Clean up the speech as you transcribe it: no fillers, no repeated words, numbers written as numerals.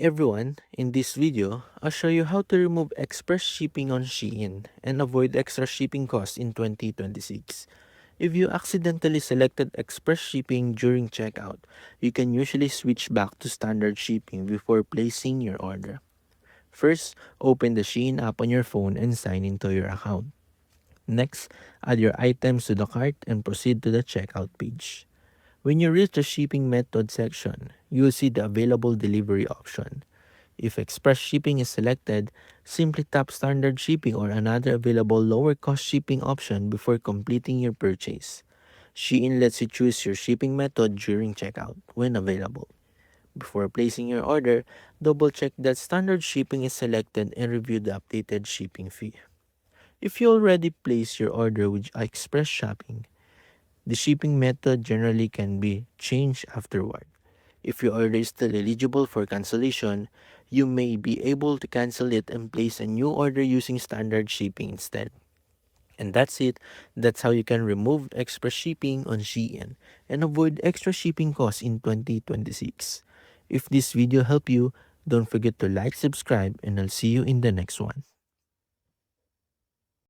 Everyone, in this video, I'll show you how to remove express shipping on Shein and avoid extra shipping costs in 2026. If you accidentally selected express shipping during checkout, you can usually switch back to standard shipping before placing your order. First, open the Shein app on your phone and sign into your account. Next, add your items to the cart and proceed to the checkout page. When you reach the shipping method section, you will see the available delivery option. If express shipping is selected, simply tap standard shipping or another available lower cost shipping option before completing your purchase. Shein lets you choose your shipping method during checkout when available. Before placing your order, double check that standard shipping is selected and review the updated shipping fee. If you already placed your order with express shipping, the shipping method generally can be changed afterward. If your order is still eligible for cancellation, you may be able to cancel it and place a new order using standard shipping instead. And that's it. That's how you can remove express shipping on Shein and avoid extra shipping costs in 2026. If this video helped you, don't forget to like, subscribe, and I'll see you in the next one.